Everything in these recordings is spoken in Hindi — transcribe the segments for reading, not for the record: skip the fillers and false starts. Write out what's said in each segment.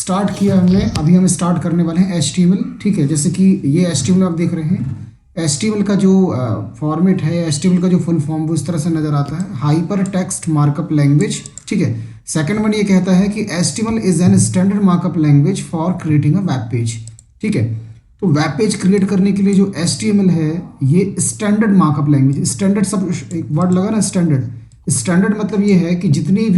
स्टार्ट किया हमने, अभी हम स्टार्ट करने वाले हैं HTML। ठीक है, जैसे कि ये HTML आप देख रहे हैं। HTML का जो फॉर्मेट है, HTML का जो फुल फॉर्म वो इस तरह से नज़र आता है, हाइपर टेक्स्ट मार्कअप लैंग्वेज। ठीक है, सेकंड वन ये कहता है कि HTML is an standard markup language for creating a web page. ठीक है, तो वेब पेज क्रिएट करने के लिए जो HTML है ये स्टैंडर्ड मार्कअप लैंग्वेज, स्टैंडर्ड सब एक वर्ड लगा ना, स्टैंडर्ड। स्टैंडर्ड मतलब ये है कि जितनी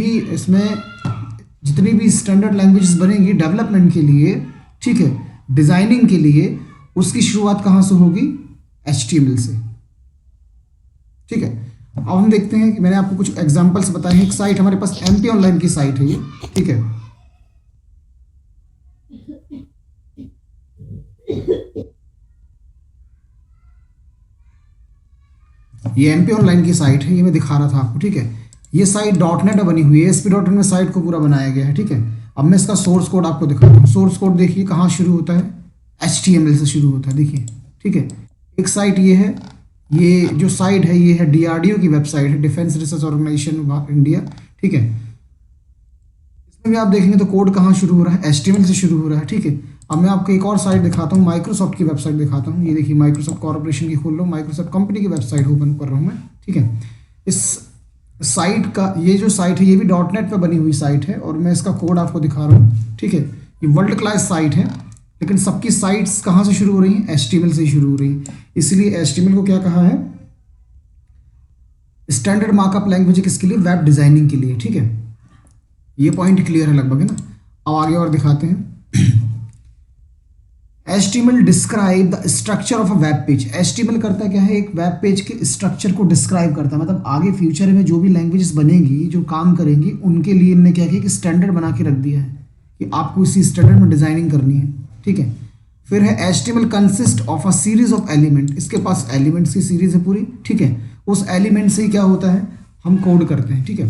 भी स्टैंडर्ड लैंग्वेजेस बनेंगी डेवलपमेंट के लिए, ठीक है, डिजाइनिंग के लिए, उसकी शुरुआत कहाँ से होगी? HTML से। ठीक है, अब हम देखते हैं कि मैंने आपको कुछ एग्जांपल्स बताए हैं। एक साइट हमारे पास MP ऑनलाइन की साइट है ये। ठीक है, ये MP ऑनलाइन की साइट है, ये मैं दिखा रहा था आपको। ठीक है, ये साइट .NET में बनी हुई है, ASP.NET में साइट को पूरा बनाया गया है। ठीक है, अब मैं इसका सोर्स कोड आपको दिखाता हूँ। सोर्स कोड देखिए कहाँ शुरू होता है, HTML से शुरू होता है। देखिए, ठीक है, एक साइट ये है, ये जो साइट है ये है DRDO की वेबसाइट है, defence research organisation of India. ठीक है, इसमें भी आप देखेंगे तो कोड कहाँ शुरू हो रहा है, HTML से शुरू हो रहा है। ठीक है, अब मैं आपको एक और साइट दिखाता हूँ, माइक्रोसॉफ्ट की वेबसाइट दिखाता हूँ। ये देखिए, माइक्रोसॉफ्ट कॉर्पोरेशन की खोल लो, माइक्रोसॉफ्ट कंपनी की वेबसाइट ओपन कर रहा हूँ मैं। ठीक है, इस साइट का, ये जो साइट है ये भी .NET पे बनी हुई साइट है, और मैं इसका कोड आपको दिखा रहा हूँ। ठीक है, ये वर्ल्ड क्लास साइट है, लेकिन सबकी साइट्स कहाँ से शुरू हो रही हैं? HTML से ही शुरू हो रही हैं। इसलिए HTML को क्या कहा है? स्टैंडर्ड मार्कअप लैंग्वेज किसके लिए? वेब डिजाइनिंग के लिए। ठीक है, ये पॉइंट क्लियर है लगभग, है ना। अब आगे और दिखाते हैं। HTML describe the structure of a web page. HTML करता क्या है? एक वेब पेज के स्ट्रक्चर को डिस्क्राइब करता है, मतलब आगे फ्यूचर में जो भी लैंग्वेजेस बनेंगी, जो काम करेंगी, उनके लिए इनने क्या किया कि स्टैंडर्ड बना के रख दिया है कि आपको इसी स्टैंडर्ड में डिजाइनिंग करनी है। ठीक है, फिर है HTML consist of a series of element. इसके पास एलिमेंट्स की सीरीज है पूरी। ठीक है, उस एलिमेंट से ही क्या होता है? हम कोड करते हैं। ठीक है,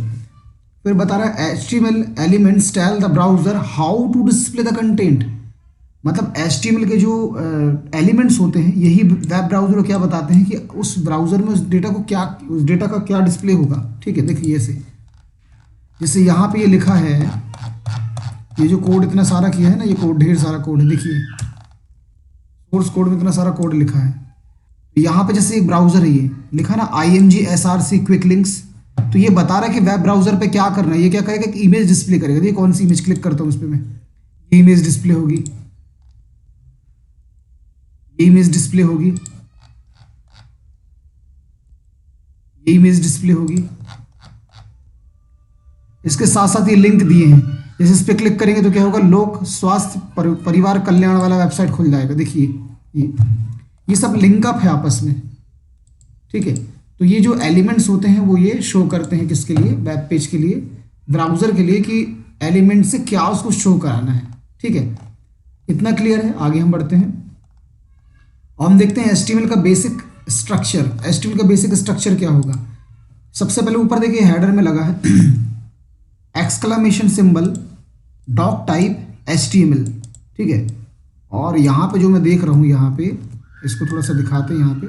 फिर बता रहा है HTML elements tell the browser how to display the content. मतलब HTML के जो एलिमेंट्स होते हैं यही वेब ब्राउजर को क्या बताते हैं कि उस ब्राउजर में उस डेटा का क्या डिस्प्ले होगा। ठीक है, देखिए ऐसे, जैसे यहाँ पे ये लिखा है, ये जो कोड इतना सारा किया है ना, ये कोड ढेर सारा कोड है। देखिए, सोर्स कोड में इतना सारा कोड लिखा है। तो यहाँ पे जैसे एक ब्राउजर है, ये लिखा ना IMG SRC क्विक लिंक्स, तो ये बता रहा है कि वेब ब्राउजर पे क्या करना है। ये क्या करेगा कि इमेज डिस्प्ले करेगा। देखिए कौन सी इमेज क्लिक करता हूँ उस पर मैं, ये इमेज डिस्प्ले होगी, ये इमेज डिस्प्ले होगी, ये इमेज डिस्प्ले होगी। इसके साथ साथ ये लिंक दिए हैं, जैसे इस पर क्लिक करेंगे तो क्या होगा? लोक स्वास्थ्य परिवार कल्याण वाला वेबसाइट खुल जाएगा। देखिए, ये सब लिंक अप है आपस में। ठीक है, तो ये जो एलिमेंट्स होते हैं वो ये शो करते हैं किसके लिए? वेब पेज के लिए, ब्राउजर के लिए, कि एलिमेंट से क्या उसको शो कराना है। ठीक है, इतना क्लियर है। आगे हम बढ़ते हैं और हम देखते हैं HTML का बेसिक स्ट्रक्चर। HTML का बेसिक स्ट्रक्चर क्या होगा? सबसे पहले ऊपर देखिए हेडर में लगा है exclamation symbol doc type HTML। ठीक है, और यहाँ पे जो मैं देख रहा हूँ, यहाँ पे इसको थोड़ा सा दिखाते हैं। यहाँ पे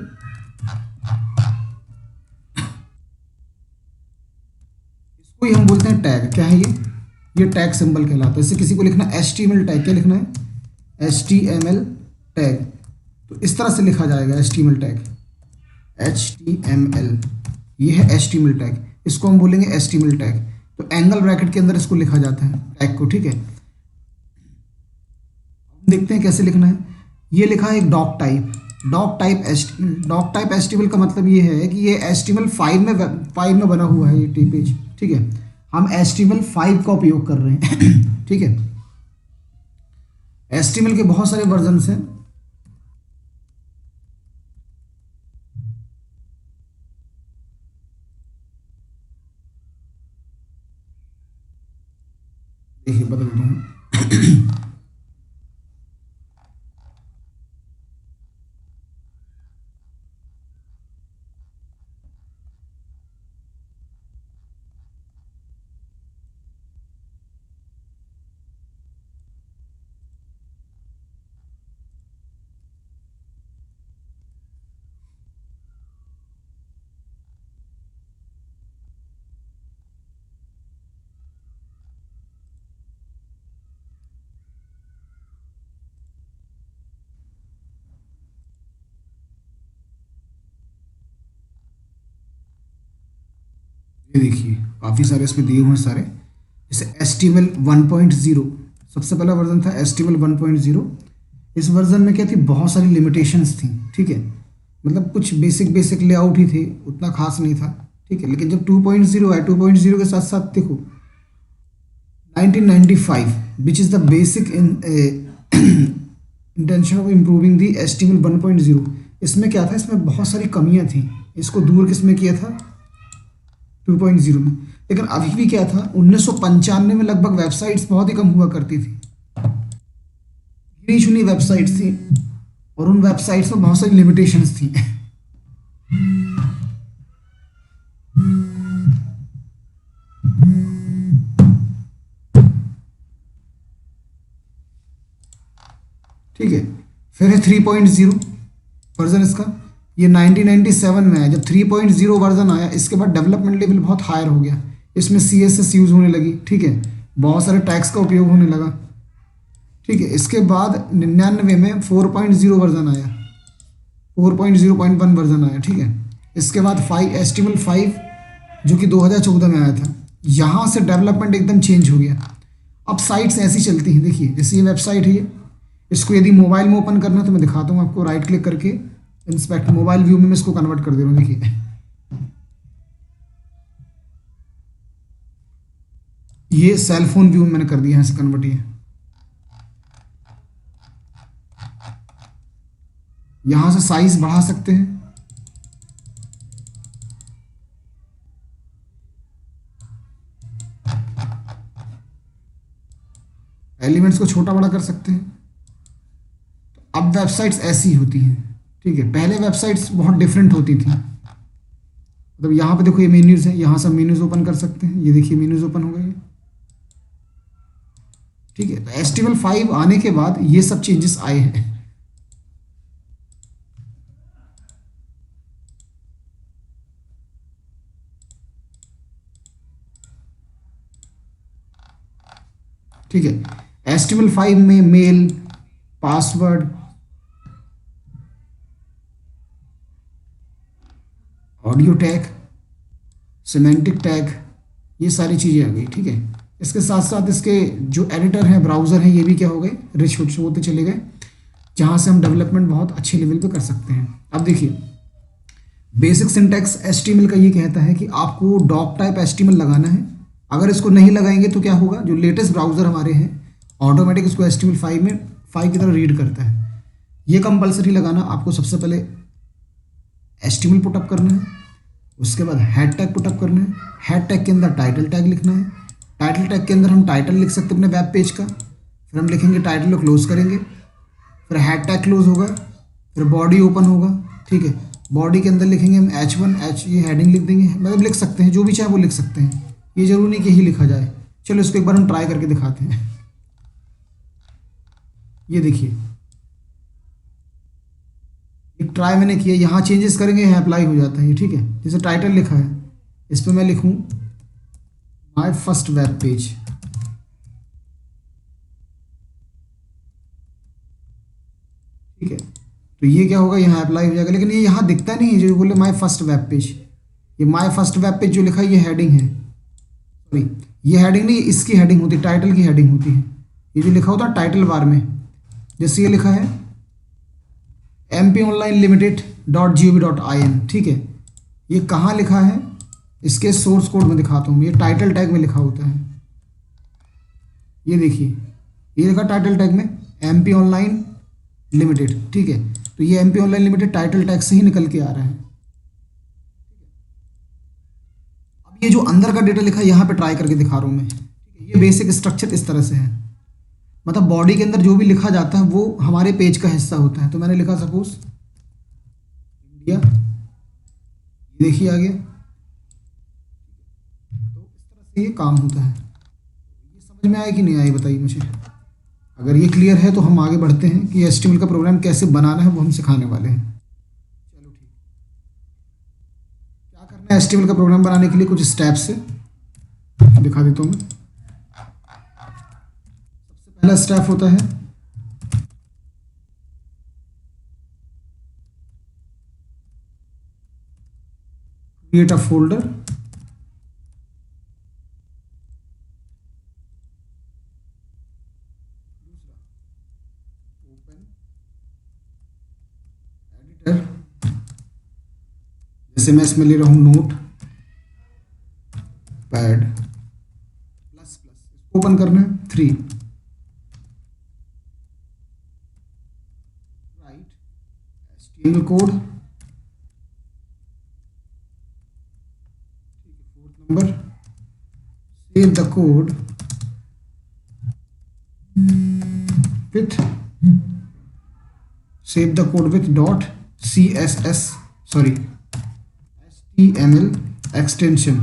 इसको ही हम बोलते हैं टैग। क्या है ये टैग सिंबल कहलाता है। इससे किसी को लिखना HTML टैग, क्या लिखना है? HTML tag. तो इस तरह से लिखा जाएगा HTML टैग, HTML, ये है HTML टैग, इसको हम बोलेंगे HTML टैग। तो एंगल ब्रैकेट के अंदर इसको लिखा जाता है टैग को। ठीक है, देखते हैं कैसे लिखना है। ये लिखा है एक doc type, doc type HTML का मतलब ये है कि ये HTML5 में बना हुआ है ये पेज। ठीक है, हम HTML5 का उपयोग कर रहे हैं। ठीक है, HTML के बहुत सारे वर्जन्स हैं। देखिए बदल दूँ। ये देखिए काफ़ी सारे इसमें दिए हुए हैं सारे। जैसे HTML 1.0 सबसे पहला वर्जन था HTML 1.0। इस वर्जन में क्या थी, बहुत सारी लिमिटेशंस थी, ठीक है। मतलब कुछ बेसिक बेसिक लेआउट ही थे, उतना खास नहीं था, ठीक है। लेकिन जब 2.0 आया, 2.0 के साथ साथ देखो 1995 which is the basic in intention of improving the HTML 1.0। इसमें क्या था, इसमें बहुत सारी कमियां थी, इसको दूर किसमें किया था, 2.0 में। लेकिन अभी भी क्या था, 1995 में लगभग वेबसाइट्स बहुत ही कम हुआ करती थी, गिनी चुनी वेबसाइट्स थी, और उन वेबसाइट्स में बहुत सारी लिमिटेशंस थी। ठीक है। फिर है 3.0 वर्जन इसका, ये 1997 में आया। जब 3.0 वर्जन आया, इसके बाद डेवलपमेंट लेवल बहुत हायर हो गया, इसमें CSS यूज़ होने लगी, ठीक है। बहुत सारे टैग्स का उपयोग होने लगा, ठीक है। इसके बाद 99 में 4.0 वर्जन आया, 4.0.1 वर्जन आया, ठीक है। इसके बाद HTML5 जो कि 2014 में आया था। यहाँ से डेवलपमेंट एकदम चेंज हो गया। अब साइट्स ऐसी चलती हैं, देखिए जैसे ये वेबसाइट है ये, इसको यदि मोबाइल में ओपन करना है तो मैं दिखाता हूँ आपको, राइट क्लिक करके इंस्पेक्ट मोबाइल व्यू में मैं इसको कन्वर्ट कर दे रहा हूँ, देखिए ये सेल फोन व्यू में मैंने कर दिया है इसे कन्वर्ट। ये यहाँ से साइज बढ़ा सकते हैं, एलिमेंट्स को छोटा बड़ा कर सकते हैं। अब वेबसाइट्स ऐसी होती हैं, ठीक है। पहले वेबसाइट्स बहुत डिफरेंट होती थी, मतलब यहाँ पे देखो ये मेन्यूज है, यहाँ से मेन्यूज ओपन कर सकते हैं, ये देखिए मेन्यूज ओपन हो गए, ठीक है। तो HTML5 आने के बाद ये सब चेंजेस आए हैं। ठीक है। HTML5 में mail, password, audio tag, semantic tag, ये सारी चीज़ें आ गई, ठीक है। इसके साथ साथ इसके जो एडिटर हैं, ब्राउज़र हैं, ये भी क्या हो गए, रिच होते चले गए, जहाँ से हम डेवलपमेंट बहुत अच्छे लेवल पे कर सकते हैं। अब देखिए बेसिक सिंटैक्स HTML का ये कहता है कि आपको डॉक टाइप HTML लगाना है। अगर इसको नहीं लगाएंगे तो क्या होगा, जो लेटेस्ट ब्राउज़र हमारे हैं ऑटोमेटिक इसको HTML5 में 5 की तरह रीड करता है। ये कंपलसरी लगाना, आपको सबसे पहले HTML पुटअप करना है, उसके बाद हेड टैग पुटअप करना है, हेड टैग के अंदर टाइटल टैग लिखना है, टाइटल टैग के अंदर हम टाइटल लिख सकते हैं अपने वेब पेज का, फिर हम लिखेंगे टाइटल को क्लोज करेंगे, फिर हेड टैग क्लोज होगा, फिर बॉडी ओपन होगा, ठीक है। बॉडी के अंदर लिखेंगे हम H1 ये हेडिंग लिख देंगे, मतलब लिख सकते हैं जो भी चाहे वो लिख सकते हैं, ये जरूरी नहीं कि यही लिखा जाए। चलो इसको एक बार हम ट्राई करके दिखाते हैं। ये देखिए एक ट्राई मैंने किया, यहाँ चेंजेस करेंगे, यहाँ अप्लाई हो जाता है ये, ठीक है। जैसे टाइटल लिखा है, इस पर मैं लिखूँ माय फर्स्ट वेब पेज, ठीक है। तो ये क्या होगा, यहाँ अप्लाई हो जाएगा, लेकिन ये यहाँ दिखता नहीं है जो बोले माय फर्स्ट वेब पेज। ये माय फर्स्ट वेब पेज जो लिखा है ये हेडिंग है, सॉरी ये हेडिंग नहीं, इसकी हेडिंग होती है, टाइटल की हेडिंग होती है। ये जो लिखा होता है टाइटल बार में, जैसे ये लिखा है mponlinelimited.gov.in, ठीक है। ये कहाँ लिखा है, इसके सोर्स कोड में दिखाता हूँ, ये टाइटल टैग में लिखा होता है। ये देखिए ये लिखा टाइटल टैग में MP ऑनलाइन लिमिटेड, ठीक है। तो ये MP online limited title tag से ही निकल के आ रहा है। अब ये जो अंदर का डेटा लिखा है यहाँ पे ट्राई करके दिखा रहा हूँ मैं, ठीक है। ये बेसिक स्ट्रक्चर इस तरह से है, मतलब बॉडी के अंदर जो भी लिखा जाता है वो हमारे पेज का हिस्सा होता है। तो मैंने लिखा सपोज इंडिया, ये देखिए आ गया। तो इस तरह से ये काम होता है। ये समझ में आया कि नहीं आया बताइए मुझे। अगर ये क्लियर है तो हम आगे बढ़ते हैं कि HTML का प्रोग्राम कैसे बनाना है, वो हम सिखाने वाले हैं। चलो ठीक, क्या करना है HTML का प्रोग्राम बनाने के लिए, कुछ स्टेप्स से दिखा देता हूँ मैं। सबसे पहला स्टेप होता है create a folder, open editor, जैसे मैं इसमें ले रहा हूँ नोट पैड प्लस प्लस, इसको ओपन करना है 3, राइट HTML कोड, ठीक है 4th number, save the code with save the code with dot css sorry html extension,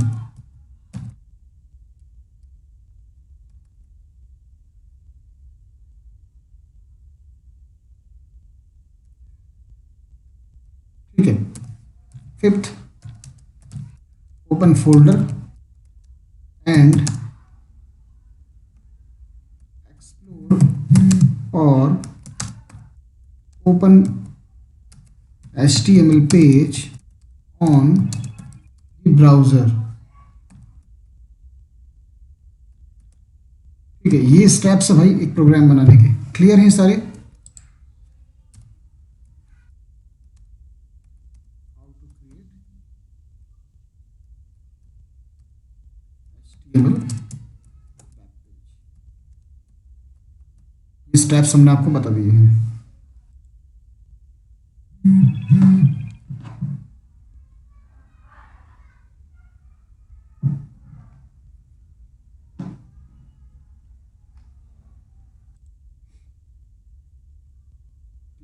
ठीक है 5th open folder and explore or open HTML page on the browser, ठीक है। ये स्टेप्स है भाई एक प्रोग्राम बनाने के, क्लियर हैं सारे। ये स्टेप्स हमने आपको बता दिए हैं।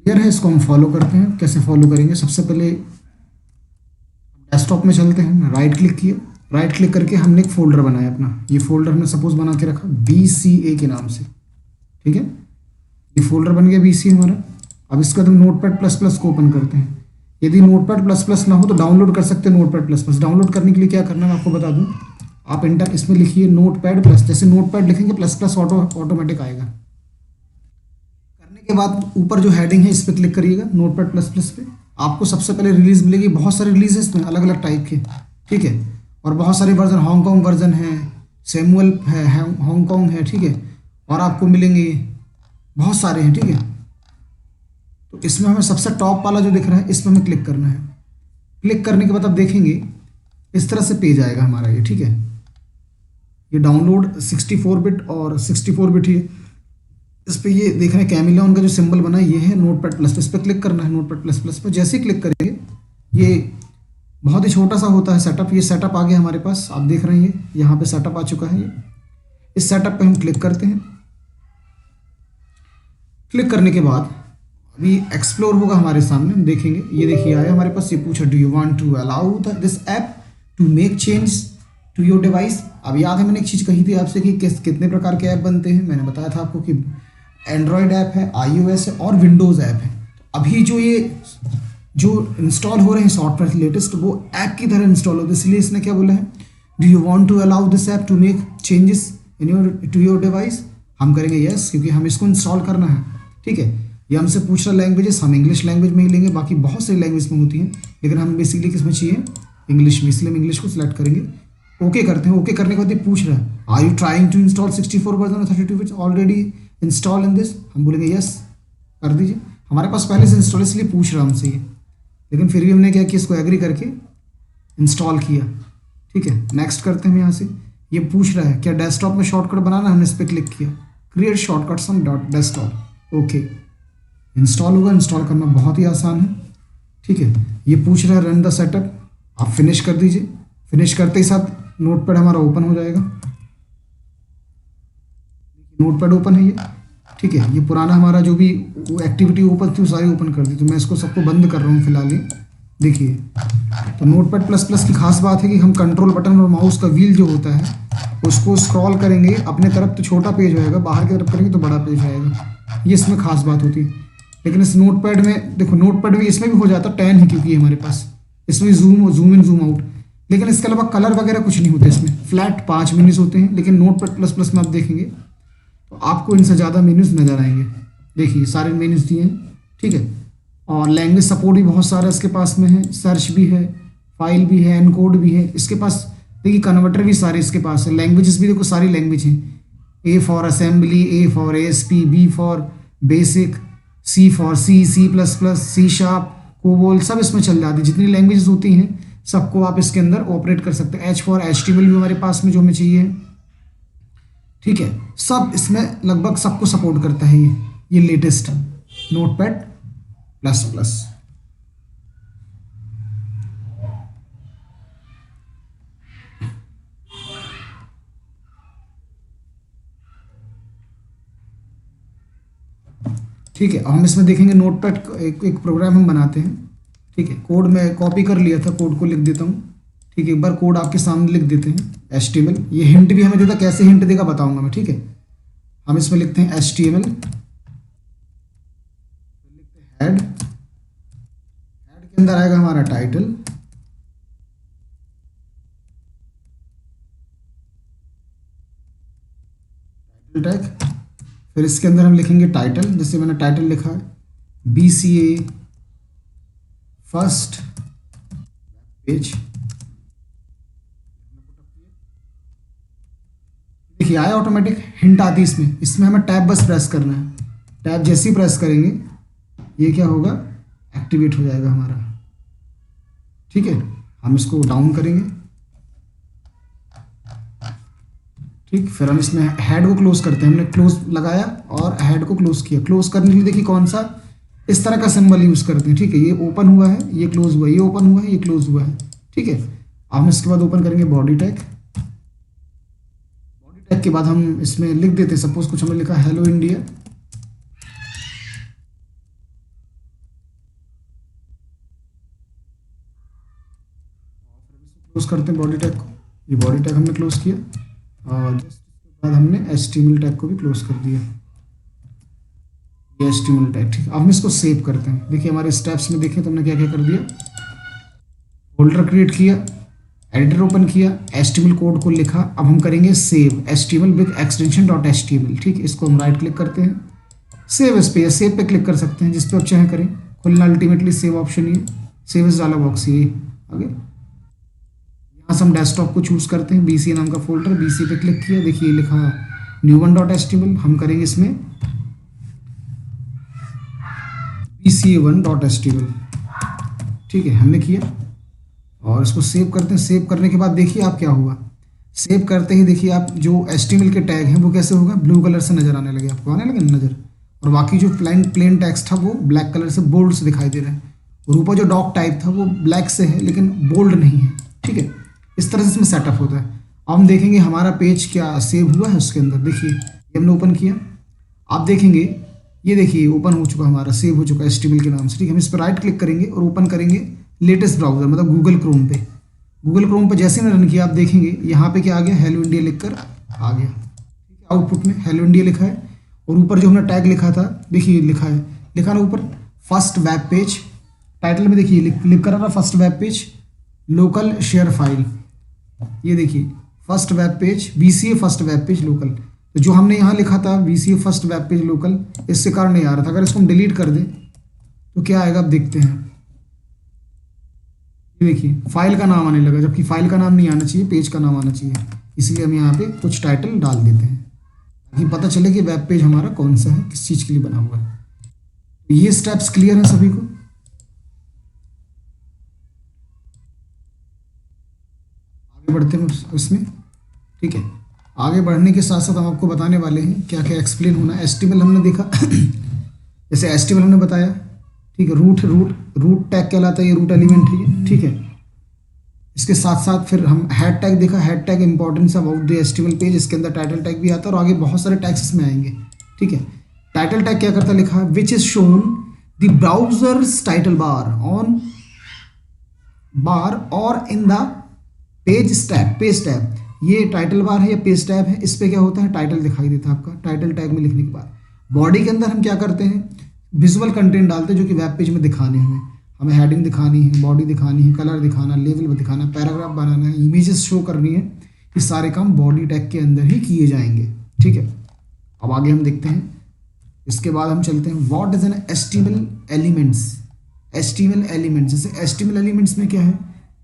क्लियर है, इसको हम फॉलो करते हैं। कैसे फॉलो करेंगे, सबसे पहले डेस्कटॉप में चलते हैं, राइट क्लिक किया, राइट क्लिक करके हमने एक फोल्डर बनाया अपना, ये फोल्डर हमने सपोज बना के रखा BCA के नाम से, ठीक है। ये फोल्डर बन गया BCA हमारा। अब इसके बाद हम नोटपैड प्लस प्लस को ओपन करते हैं। यदि नोटपैड प्लस प्लस ना हो तो डाउनलोड कर सकते हैं नोटपैड प्लस प्लस। डाउनलोड करने के लिए क्या करना है मैं आपको बता दूं, आप इंटर इसमें लिखिए नोटपैड प्लस, जैसे नोटपैड लिखेंगे प्लस प्लस ऑटोमेटिक आएगा। करने के बाद ऊपर जो हेडिंग है इस पर क्लिक करिएगा नोटपैड प्लस प्लस पे, आपको सबसे पहले रिलीज मिलेगी। बहुत सारे रिलीज है इसमें अलग अलग टाइप के, ठीक है, और बहुत सारे वर्जन, हांगकॉन्ग वर्जन है, सैमुअल है, हांगकॉन्ग है, ठीक है, और आपको मिलेंगे बहुत सारे हैं, ठीक है। तो इसमें हमें सबसे टॉप वाला जो दिख रहा है इस पर हमें क्लिक करना है। क्लिक करने के बाद आप देखेंगे इस तरह से पेज आएगा हमारा ये, ठीक है। ये डाउनलोड 64 बिट और 64 बिट ही है। इस पर ये देख रहे हैं कैमिलियन का जो सिंबल बना है ये है नोटपैड प्लस, इस पर क्लिक करना है नोटपैड प्लस प्लस पर। जैसे ही क्लिक करेंगे ये बहुत ही छोटा सा होता है सेटअप, ये सेटअप आ गया हमारे पास, आप देख रहे हैं ये यहाँ पे सेटअप आ चुका है। ये इस सेटअप पे हम क्लिक करते हैं। क्लिक करने के बाद अभी एक्सप्लोर होगा हमारे सामने, हम देखेंगे, ये देखिए आया हमारे पास, ये पूछा do you want to allow this app to make change to your device. अब याद है मैंने एक चीज़ कही थी आपसे कि कितने प्रकार के ऐप बनते हैं, मैंने बताया था आपको कि एंड्रॉयड ऐप है, iOS है और विंडोज़ ऐप है। अभी जो इंस्टॉल हो रहे हैं सॉफ्टवेयर लेटेस्ट, वो ऐप की तरह इंस्टॉल होते हैं, इसलिए इसने क्या बोला है, do you want to allow this app to make changes to your device. हम करेंगे यस, क्योंकि हम इसको इंस्टॉल करना है, ठीक है। ये हमसे पूछ रहा लैंग्वेजेस, हम इंग्लिश लैंग्वेज में ही लेंगे, बाकी बहुत सारी लैंग्वेज में होती हैं, लेकिन हम बेसिकली किस में चाहिए, इंग्लिश में, इसलिए हम इंग्लिश को सिलेक्ट करेंगे। ओके करते हैं। ओके करने के बाद ये पूछ रहा है are you trying to install 64 version 32 bits already install in this, हम बोलेंगे यस कर दीजिए। हमारे पास पहले से इंस्टॉल, इसलिए पूछ रहा हमसे ये, लेकिन फिर भी हमने क्या किया, इसको एग्री करके इंस्टॉल किया, ठीक है। नेक्स्ट करते हैं यहाँ से। ये पूछ रहा है क्या डेस्कटॉप में शॉर्टकट बनाना, हमने इस पर क्लिक किया, create shortcuts on desktop. Okay, install होगा, इंस्टॉल करना बहुत ही आसान है, ठीक है। ये पूछ रहा है रन द सेटअप, आप फिनिश कर दीजिए। फिनिश करते ही साथ नोटपैड हमारा ओपन हो जाएगा। नोटपैड ओपन है ये, ठीक है। ये पुराना हमारा जो भी एक्टिविटी ओपन थी वो सारी ओपन कर दी, तो मैं इसको सबको बंद कर रहा हूँ फिलहाल। ये देखिए, तो नोटपैड प्लस प्लस की खास बात है कि हम कंट्रोल बटन और माउस का व्हील जो होता है उसको स्क्रॉल करेंगे अपने तरफ तो छोटा पेज होएगा, बाहर की तरफ करेंगे तो बड़ा पेज आएगा। ये इसमें खास बात होती है। लेकिन इस नोटपैड में देखो, नोटपैड में इसमें भी हो जाता 10 है, क्योंकि हमारे पास इसमें जूम इन जूम आउट, लेकिन इसके अलावा कलर वगैरह कुछ नहीं होते इसमें। फ्लैट 5 मेन्यूज होते हैं, लेकिन नोटपैड प्लस प्लस में आप देखेंगे तो आपको इनसे ज़्यादा मेन्यूज नज़र आएंगे। देखिए सारे मेन्यूज दिए हैं, ठीक है। और लैंग्वेज सपोर्ट भी बहुत सारा इसके पास में है, सर्च भी है, फाइल भी है, एनकोड भी है इसके पास। देखिए कन्वर्टर भी सारे इसके पास है, लैंग्वेजेस भी देखो सारी लैंग्वेज हैं, A for assembly, A for ASP, B for basic, C for C plus plus, C sharp, COBOL, सब इसमें चल जाती है। जितनी लैंग्वेजेस होती हैं सबको आप इसके अंदर ऑपरेट कर सकते हैं। एच फॉर HTML भी हमारे पास में जो हमें चाहिए, ठीक है, सब इसमें लगभग सबको सपोर्ट करता है ये लेटेस्ट नोटपैड प्लस प्लस। ठीक है, हम इसमें देखेंगे नोटपैड एक प्रोग्राम हम बनाते हैं। ठीक है, कोड मैं कॉपी कर लिया था, कोड को लिख देता हूँ। ठीक है, एक बार कोड आपके सामने लिख देते हैं। HTML, ये हिंट भी हमें देता, कैसे हिंट देगा बताऊंगा मैं। ठीक है, हम इसमें लिखते हैं HTML, हेड, हेड के अंदर आएगा हमारा टाइटल, टैग, फिर इसके अंदर हम लिखेंगे टाइटल, जैसे मैंने टाइटल लिखा है BCA फर्स्ट पेज। देखिए आया ऑटोमेटिक, हिंट आती है इसमें हमें टैब बस प्रेस करना है। टैब जैसे ही प्रेस करेंगे ये क्या होगा, एक्टिवेट हो जाएगा हमारा। ठीक है, हम इसको डाउन करेंगे। ठीक, फिर हम इसमें हेड को क्लोज करते हैं। हमने क्लोज लगाया और हेड को क्लोज किया। क्लोज करने के लिए देखिए कौन सा, इस तरह का सिंबल यूज करते हैं। ठीक है, ये ओपन हुआ है, ये क्लोज हुआ है, ये ओपन हुआ है, ये क्लोज हुआ है। ठीक है, हम इसके बाद ओपन करेंगे बॉडी टैग। बॉडी टैग के बाद हम इसमें लिख देते हैं, सपोज कुछ हमने लिखा हेलो इंडिया। क्लोज करते हैं बॉडी टैग को, ये बॉडी टैग हमने क्लोज किया और जस्ट इसके बाद हमने HTML टैग को भी क्लोज कर दिया, ये HTML टैग। ठीक है, अब हम इसको सेव करते हैं। देखिए हमारे स्टेप्स में देखें तो हमने क्या क्या कर दिया, फोल्डर क्रिएट किया, एडिटर ओपन किया, HTML कोड को लिखा। अब हम करेंगे save HTML with extension .html। ठीक है, इसको हम राइट क्लिक करते हैं, सेव इस पे, सेव पे क्लिक कर सकते हैं, जिस पे आप चाहे करें। खुलना अल्टीमेटली सेव ऑप्शन, ये सेव इस डायलॉग बॉक्स, ये आगे यहाँ से हम डेस्कटॉप को चूज करते हैं, BCA नाम का फोल्डर, BCA पे क्लिक किया। देखिए लिखा new1.html, हम करेंगे इसमें BCA1.html। ठीक है, हमने किया और इसको सेव करते हैं। सेव करने के बाद देखिए आप क्या हुआ, सेव करते ही देखिए आप जो HTML के टैग हैं वो कैसे होगा, ब्लू कलर से नजर आने लगे, आपको आने लगे नजर। और बाकी जो प्लेन टेक्स्ट था वो ब्लैक कलर से बोल्ड से दिखाई दे रहा है। और ऊपर जो डॉक टाइप था वो ब्लैक से है लेकिन बोल्ड नहीं है। ठीक है, इस तरह से इसमें सेटअप होता है। अब हम देखेंगे हमारा पेज क्या सेव हुआ है उसके अंदर। देखिए ये हमने ओपन किया, आप देखेंगे ये देखिए ओपन हो चुका, हमारा सेव हो चुका है HTML के नाम से। ठीक है, हम इस पर राइट क्लिक करेंगे और ओपन करेंगे लेटेस्ट ब्राउजर, मतलब गूगल क्रोम पे। गूगल क्रोम पे जैसे मैंने रन किया आप देखेंगे यहाँ पे क्या आ गया, हेलो इंडिया लिखकर आ गया। ठीक है, आउटपुट में हेलो इंडिया लिखा है और ऊपर जो हमने टैग लिखा था देखिए लिखा ना ऊपर फर्स्ट वेब पेज। टाइटल में देखिए लिख कर रहा first web page local share file. ये देखिए first web page BCA first web page local. तो जो हमने यहाँ लिखा था BCA first web page local, इससे कारण नहीं आ रहा था। अगर इसको हम डिलीट कर दें तो क्या आएगा, आप देखते हैं। ये देखिए फाइल का नाम आने लगा, जबकि फाइल का नाम नहीं आना चाहिए, पेज का नाम आना चाहिए। इसलिए हम यहाँ पे कुछ टाइटल डाल देते हैं ताकि पता चले कि वेब पेज हमारा कौन सा है, किस चीज़ के लिए बना हुआ है। तो ये स्टेप्स क्लियर हैं सभी को। आगे बढ़ते हैं इसमें। ठीक है, आगे बढ़ने के साथ साथ हम आपको बताने वाले हैं क्या क्या एक्सप्लेन होना है। HTML हमने देखा जैसे HTML हमने बताया। ठीक है, रूट टैग कहलाता है, ये रूट एलिमेंट है। ठीक है, इसके साथ साथ फिर हम हेड टैग देखा, head tag importance about the HTML page. इसके अंदर टाइटल टैग भी आता है और आगे बहुत सारे टैग्स इसमें आएंगे। ठीक है, टाइटल टैग क्या करता है, लिखा which is shown the browsers title bar और इन द पेज टैब। ये टाइटल बार है या पेज टैब है, इस पे क्या होता है, टाइटल दिखाई देता है आपका। टाइटल टैग में लिखने के बाद बॉडी के अंदर हम क्या करते हैं, विजुअल कंटेंट डालते हैं जो कि वेब पेज में दिखाने हैं। हमें हेडिंग दिखानी है, बॉडी दिखानी है, कलर दिखाना, लेवल दिखाना, पैराग्राफ बनाना है, इमेजेस शो करनी है। ये सारे काम बॉडी टैग के अंदर ही किए जाएंगे। ठीक है, अब आगे हम देखते हैं। इसके बाद हम चलते हैं what is an HTML elements. HTML elements, जैसे HTML एलिमेंट्स में क्या है,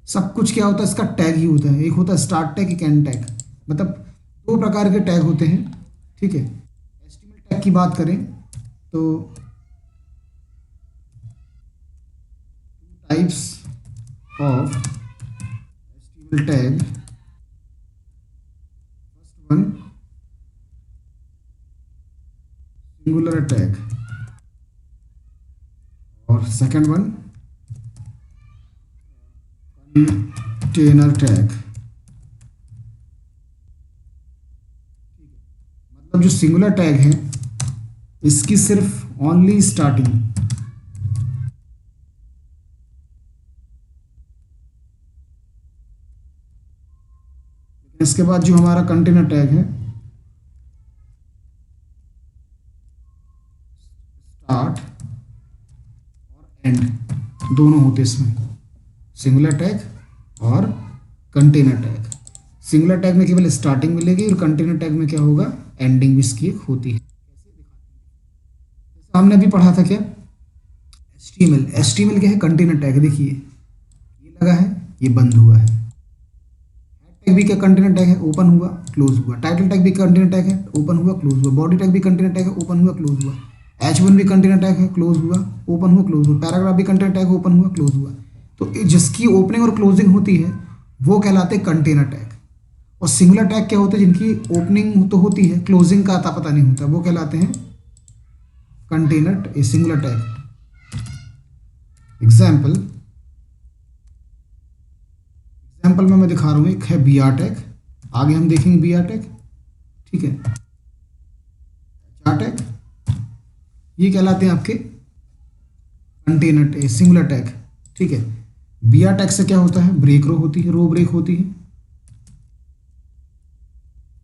सब कुछ क्या होता है, इसका टैग ही होता है। एक होता है स्टार्ट टैग, एक एंड टैग, मतलब दो प्रकार के टैग होते हैं। ठीक है, HTML टैग की बात करें तो types of HTML tag, first one singular tag और सेकंड वन कंटेनर टैग। मतलब जो सिंगुलर टैग है इसकी सिर्फ ओनली स्टार्टिंग, इसके बाद जो हमारा कंटेनर टैग है स्टार्ट और एंड दोनों होते इसमें, सिंगुलर टैग और कंटेनर टैग। सिंगुलर टैग में केवल स्टार्टिंग मिलेगी और कंटेनर टैग में क्या होगा, एंडिंग भी इसकी एक होती है। हमने अभी पढ़ा था क्या, HTML क्या है, कंटेनर टैग। देखिए ये लगा है, ये बंद हुआ है। टैग भी क्या कंटेनर टैग है, ओपन हुआ क्लोज हुआ। टाइटल टैग भी कंटेनर टैग है, ओपन हुआ क्लोज हुआ। बॉडी टैग भी कंटेनर टैग है, ओपन हुआ क्लोज हुआ। H1 भी कंटेनर टैग है, क्लोज हुआ ओपन हुआ क्लोज हुआ। पैराग्राफ भी कंटेनर टैग, ओपन हुआ क्लोज हुआ। तो जिसकी ओपनिंग और क्लोजिंग होती है वो कहलाते हैं कंटेनर टैग। और सिंगुलर टैग क्या होते हैं, जिनकी ओपनिंग तो होती है, क्लोजिंग का अता पता नहीं होता, वो कहलाते हैं कंटेनर सिंगुलर टैग। एग्जाम्पल में मैं दिखा रहा हूँ, एक है BR टैग, आगे हम देखेंगे BR टैग, ठीक है। HR टैग ये कहलाते हैं आपके कंटेनर सिंगुलर टैग, ठीक है। BR टैग से क्या होता है, ब्रेक रो होती है, रो ब्रेक होती है,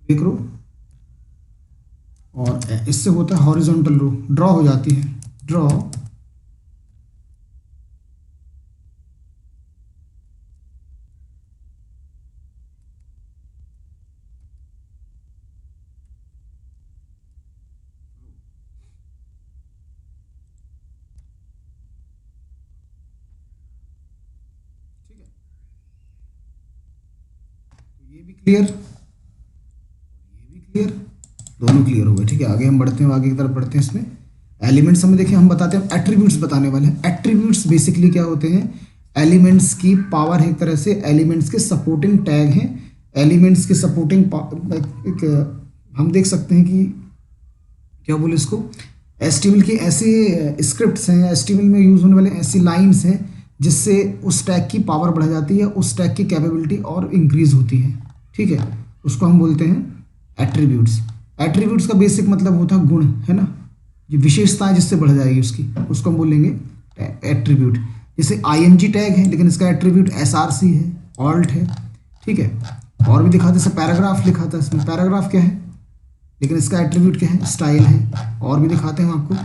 ब्रेक रो। और इससे होता है हॉरिजॉन्टल रो, ड्रॉ हो जाती है, ड्रॉ। ये भी क्लियर, ये भी क्लियर, दोनों क्लियर हो गए, ठीक है। आगे हम बढ़ते हैं, आगे की तरफ बढ़ते हैं। इसमें एलिमेंट्स हमें देखिए, हम बताते हैं एट्रीब्यूट्स बताने वाले हैं। एट्रीब्यूट्स बेसिकली क्या होते हैं, एलिमेंट्स की पावर है, एक तरह से एलिमेंट्स के सपोर्टिंग टैग हैं। एलिमेंट्स के सपोर्टिंग हम देख सकते हैं कि क्या बोले इसको, HTML की ऐसे स्क्रिप्ट्स हैं, HTML में यूज़ होने वाले ऐसी लाइन्स हैं जिससे उस टैग की पावर बढ़ जाती है, उस टैग की कैपेबिलिटी और इंक्रीज होती है, ठीक है। उसको हम बोलते हैं एट्रीब्यूट्स। एट्रीब्यूट्स का बेसिक मतलब होता है गुण, है ना, ये विशेषताएं जिससे बढ़ जाएगी उसकी, उसको हम बोलेंगे एट्रीब्यूट। जैसे ING टैग है, लेकिन इसका एट्रीब्यूट SRC है, ऑल्ट है, ठीक है। और भी दिखाते, जैसे पैराग्राफ लिखा था, इसमें पैराग्राफ क्या है, लेकिन इसका एट्रीब्यूट क्या है, स्टाइल है। और भी दिखाते हैं हम आपको,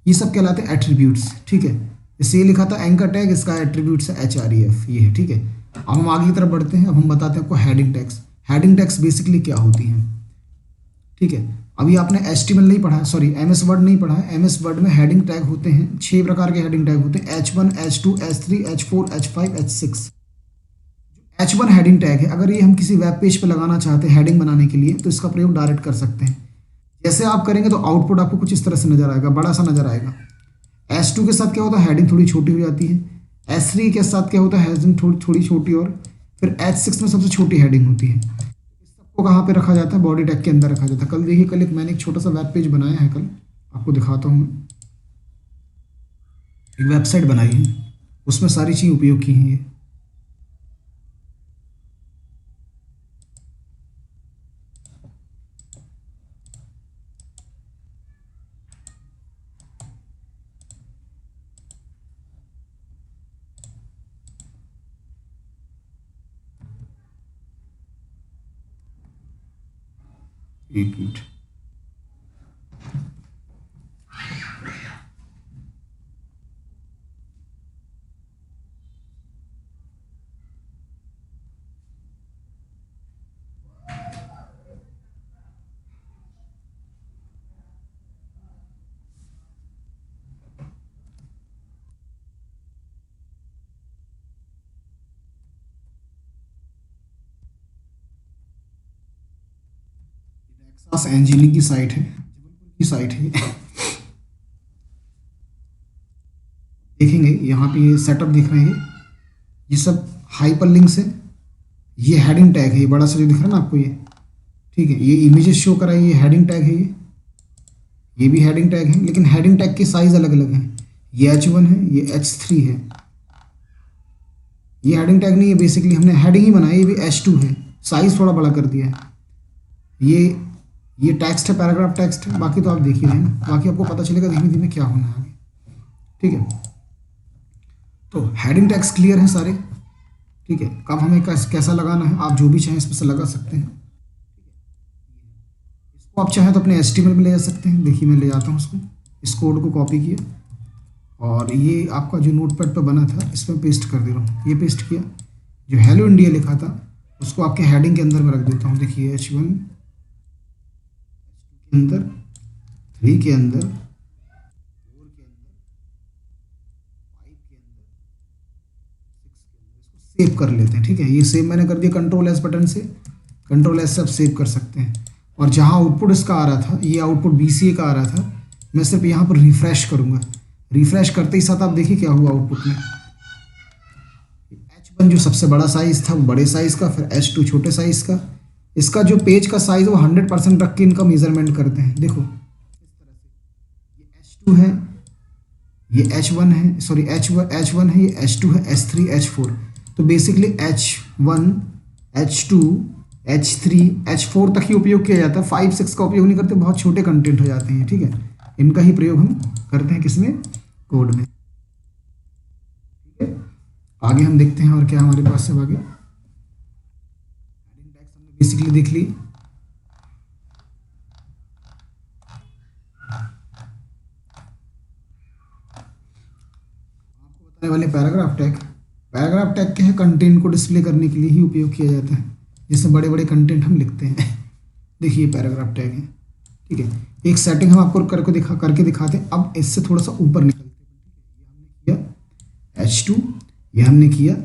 ये सब कहलाते हैं एट्रीब्यूट्स, ठीक है। जैसे ये लिखा था एंकर टैग, इसका एट्रीब्यूट्स है HREF, ये है, ठीक है। अब हम आगे की तरफ बढ़ते हैं, अब हम बताते हैं आपको heading tags. Heading tags basically क्या होती हैं, ठीक है। अभी आपने HTML नहीं पढ़ा है, सॉरी MS वर्ड नहीं पढ़ा है। MS वर्ड में हेडिंग टैग होते हैं, 6 प्रकार के हेडिंग टैग होते हैं, H1, H2, H3, H4, H5, H6। H1 heading tag है, अगर ये हम किसी वेब पेज पे लगाना चाहते हैं हेडिंग बनाने के लिए, तो इसका प्रयोग डायरेक्ट कर सकते हैं। जैसे आप करेंगे तो आउटपुट आपको कुछ इस तरह से नजर आएगा, बड़ा सा नजर आएगा। H2 के साथ क्या होता है, हेडिंग थोड़ी छोटी हो जाती है। H3 के साथ क्या होता है, हेडिंग थोड़ी छोटी, और फिर H6 में सबसे छोटी हेडिंग होती है। इस सबको कहाँ पे रखा जाता है, बॉडी टैग के अंदर रखा जाता है। कल देखिए, कल मैंने एक छोटा सा वेब पेज बनाया है, कल आपको दिखाता हूँ। एक वेबसाइट बनाई है, उसमें सारी चीज़ उपयोग की हैं ये। एक मिनट, नेक्सास इंजीनियरिंग की साइट है, जबलपुर की साइट है। देखेंगे यहाँ पे ये सेटअप दिख रहे हैं, ये सब हाइपर लिंक्स है। ये हेडिंग टैग है, ये बड़ा सा जो दिख रहा है ना आपको ये, ठीक है। ये इमेजेस शो कराए, ये हेडिंग टैग है, ये भी हेडिंग टैग है, लेकिन हेडिंग टैग के साइज अलग अलग हैं। ये H1 है, ये H3 है। ये हेडिंग टैग नहीं है, बेसिकली हमने हेडिंग ही बनाई, ये भी H2 है, साइज थोड़ा बड़ा कर दिया है। ये टेक्स्ट है, पैराग्राफ टेक्स्ट है। बाकी तो आप देख ही रहे हैं ना, बाकी आपको पता चलेगा धीमे धीमे क्या होना है आगे, ठीक है। तो हेडिंग टैग्स क्लियर हैं सारे, ठीक है। कब हमें कैसा लगाना है, आप जो भी चाहें इसमें से लगा सकते हैं। इसको आप चाहें तो अपने HTML में ले जा सकते हैं। देखिए मैं ले जाता हूँ उसको, इस कोड को कॉपी किया और ये आपका जो नोटपैड पर बना था इसमें पेस्ट कर दे रहा हूँ। ये पेस्ट किया, जो हेलो इंडिया लिखा था उसको आपके हेडिंग के अंदर में रख देता हूँ। देखिए H1 के अंदर, 3 के अंदर, 4 के अंदर, 5 के अंदर, 6 के अंदर, इसको सेव कर लेते हैं, ठीक है। ये सेव मैंने कर दिया Ctrl+S बटन से, Ctrl+S से आप सेव कर सकते हैं। और जहाँ आउटपुट इसका आ रहा था, ये आउटपुट BCA का आ रहा था, मैं सिर्फ यहाँ पर रिफ्रेश करूँगा। रिफ्रेश करते ही साथ आप देखिए क्या हुआ आउटपुट में। H1 जो सबसे बड़ा साइज़ था वो बड़े साइज़ का, फिर H2 छोटे साइज़ का। इसका जो पेज का साइज़ वो 100% रख के इनका मेजरमेंट करते हैं। देखो इस तरह से, ये H2 है, ये H1 है, सॉरी H1 है, ये H2 है, H3 H4। तो basically H1 H2 H3 H4 तक ही उपयोग किया जाता है। 5 6 का उपयोग नहीं करते, बहुत छोटे कंटेंट हो जाते हैं, ठीक है। इनका ही प्रयोग हम करते हैं किसमें, कोड में, ठीक है। आगे हम देखते हैं और क्या हमारे पास है आगे। हेडिंग टैग्स हमने बेसिकली देख ली। आपको बताने वाले पैराग्राफ टैग, पैराग्राफ टैग क्या है, कंटेंट को डिस्प्ले करने के लिए ही उपयोग किया जाता है, जिसमें बड़े बड़े कंटेंट हम लिखते हैं। देखिए पैराग्राफ टैग है, ठीक है। एक सेटिंग हम आपको करके दिखाते हैं। अब इससे थोड़ा सा ऊपर निकलते हैं। ये हमने किया H2, ये हमने किया H2,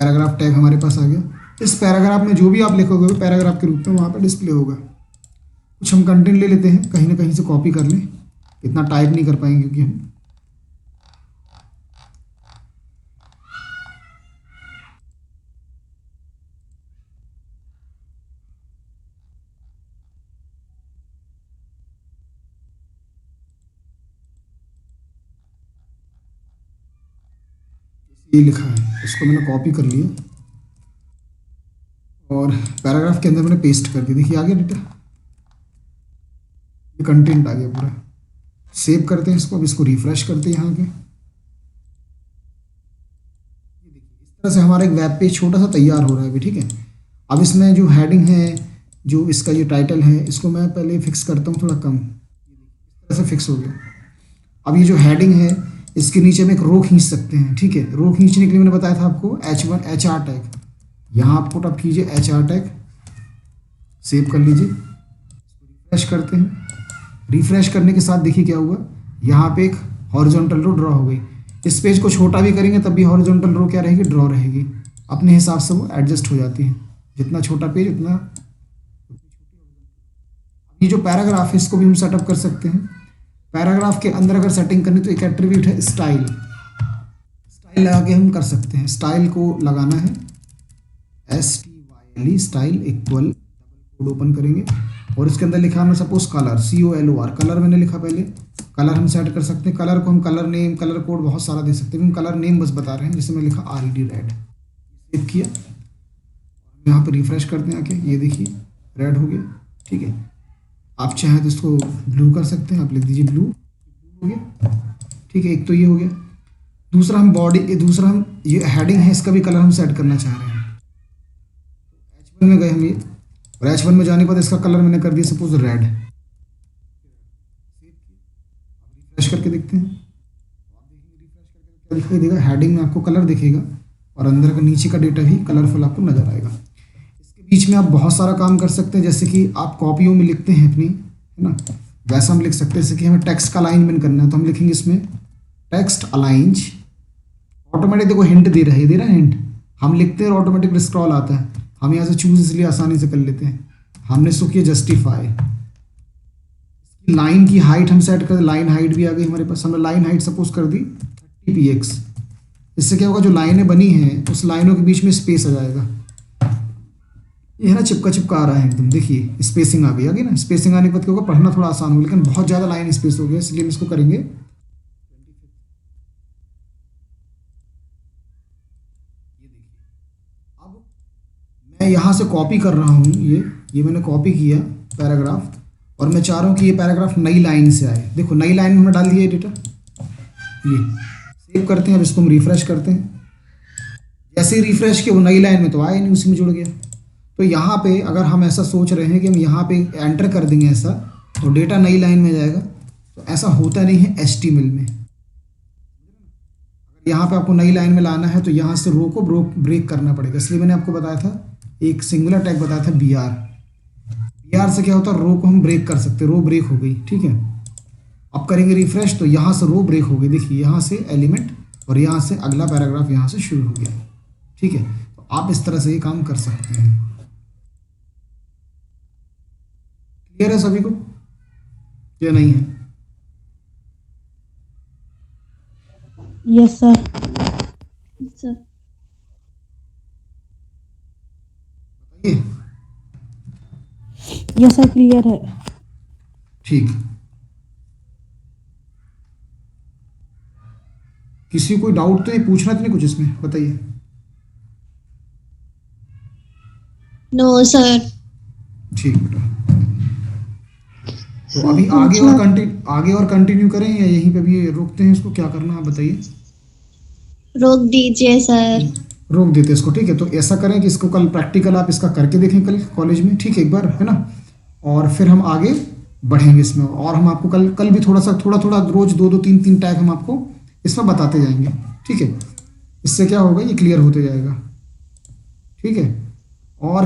पैराग्राफ टैग हमारे पास आ गया। इस पैराग्राफ में जो भी आप लिखोगे वो पैराग्राफ के रूप में वहाँ पर डिस्प्ले होगा। कुछ हम कंटेंट ले लेते हैं, कहीं ना कहीं से कॉपी कर लें, इतना टाइप नहीं कर पाएंगे क्योंकि हम ये लिखा है, इसको मैंने कॉपी कर लिया और पैराग्राफ के अंदर मैंने पेस्ट कर दिया। देखिए आ गया डेटा, ये कंटेंट आ गया पूरा। सेव करते हैं इसको, अब इसको रिफ्रेश करते हैं यहाँ के। इस तरह से हमारा एक वेब पेज छोटा सा तैयार हो रहा है अभी, ठीक है। अब इसमें जो हेडिंग है, जो इसका जो टाइटल है, इसको मैं पहले फिक्स करता हूँ थोड़ा कम, इस तरह से फिक्स हो गया। अब ये जो हेडिंग है इसके नीचे में एक रो खींच सकते हैं, ठीक है। रो खींचने के लिए मैंने बताया था आपको H1 HR टैग, यहाँ आप पुट अप कीजिए HR टैग, सेव कर लीजिए, रिफ्रेश करते हैं। रिफ्रेश करने के साथ देखिए क्या हुआ, यहाँ पे एक हॉरिजॉन्टल रो ड्रॉ हो गई। इस पेज को छोटा भी करेंगे तब भी हॉरिजॉन्टल रो क्या रहेगी, ड्रॉ रहेगी। अपने हिसाब से वो एडजस्ट हो जाती है, जितना छोटा पेज उतना। ये जो पैराग्राफ है इसको भी हम सेटअप कर सकते हैं। पैराग्राफ के अंदर अगर सेटिंग करनी तो एक एट्रीब्यूट है स्टाइल, स्टाइल लगा के हम कर सकते हैं। स्टाइल को लगाना है STYLE, style equal, code open करेंगे और इसके अंदर लिखा हमने सपोज कलर, COLOR, कलर मैंने लिखा पहले। कलर हम सेट कर सकते हैं, कलर को हम कलर नेम, कलर कोड बहुत सारा दे सकते हैं। हम कलर नेम बस बता रहे हैं, जैसे मैं लिखा RED रेड, सेव किया। यहाँ पर रिफ्रेश करते हैं आके, ये देखिए रेड हो गया, ठीक है। आप चाहें तो इसको ब्लू कर सकते हैं, आप लिख दीजिए ब्लू, हो गया, ठीक है। एक तो ये हो गया। दूसरा हम दूसरा हम ये हेडिंग है, इसका भी कलर हम सेट करना चाह रहे हैं। H1 में गए हम ये, और H1 में जाने के बाद इसका कलर मैंने कर दिया सपोज रेड। रिफ्रेश करके देखते हैं, क्या दिखाई देगा, हेडिंग में आपको कलर दिखेगा और अंदर का नीचे का डेटा भी कलरफुल आपको नजर आएगा। बीच में आप बहुत सारा काम कर सकते हैं, जैसे कि आप कॉपियों में लिखते हैं अपनी, है ना, वैसा हम लिख सकते हैं। जैसे कि हमें टेक्स्ट का अलाइनमेंट करना है तो हम लिखेंगे इसमें टेक्स्ट अलाइंज। ऑटोमेटिक देखो हिंट दे रहा है हिंट, हम लिखते हैं और ऑटोमेटिक स्क्रॉल आता है। हम यहाँ से चूज इसलिए आसानी से कर लेते हैं। हमने इसको किया जस्टिफाई, लाइन की हाइट हम सेट कर, लाइन हाइट भी आ गई हमारे पास। हमने लाइन हाइट सपोज कर दी 30 px। इससे क्या होगा, जो लाइनें बनी हैं उस लाइनों के बीच में स्पेस आ जाएगा। ये है ना, चिपका चिपका आ रहा है एकदम, देखिए स्पेसिंग आ गई ना। स्पेसिंग आने के बाद क्या होगा, पढ़ना थोड़ा आसान होगा, लेकिन बहुत ज़्यादा लाइन स्पेस हो गया, इसलिए हम इसको करेंगे। अब मैं यहाँ से कॉपी कर रहा हूँ, ये मैंने कॉपी किया पैराग्राफ, और मैं चाह रहा हूँ कि ये पैराग्राफ नई लाइन से आए। देखो नई लाइन में हमने डाल दिया डेटा, ये सेव करते हैं। अब इसको हम रिफ्रेश करते हैं। जैसे ही रिफ्रेश किया वो नई लाइन में तो आया नहीं, उसी में जुड़ गया। तो यहाँ पे अगर हम ऐसा सोच रहे हैं कि हम यहाँ पे एंटर कर देंगे ऐसा, तो डेटा नई लाइन में जाएगा, तो ऐसा होता नहीं है HTML में। अगर यहाँ पे आपको नई लाइन में लाना है तो यहाँ से रो को ब्रेक करना पड़ेगा। इसलिए मैंने आपको बताया था, एक सिंगुलर टैग बताया था BR से क्या होता है, रो को हम ब्रेक कर सकते हैं। रो ब्रेक हो गई, ठीक है। अब करेंगे रिफ्रेश, तो यहाँ से रो ब्रेक हो गई, देखिए यहाँ से एलिमेंट और यहाँ से अगला पैराग्राफ यहाँ से शुरू हो गया, ठीक है। तो आप इस तरह से ये काम कर सकते हैं। क्लियर है सभी को या नहीं है? Yes sir. सर बताइए। यस सर, क्लियर है। ठीक, किसी को कोई डाउट तो नहीं, पूछना तो नहीं कुछ इसमें, बताइए। No sir. ठीक बेटा, तो सर, अभी आगे और कंटिन्यू करें या यहीं पे भी रोकते हैं इसको, क्या करना है आप बताइए। रोक दीजिए सर। रोक देते हैं इसको, ठीक है। तो ऐसा करें कि इसको कल प्रैक्टिकल आप इसका करके देखें कल कॉलेज में, ठीक है, एक बार, है ना। और फिर हम आगे बढ़ेंगे इसमें, और हम आपको कल भी थोड़ा रोज 2-3 टैग हम आपको इसमें बताते जाएंगे, ठीक है। इससे क्या होगा, ये क्लियर होते जाएगा, ठीक है। और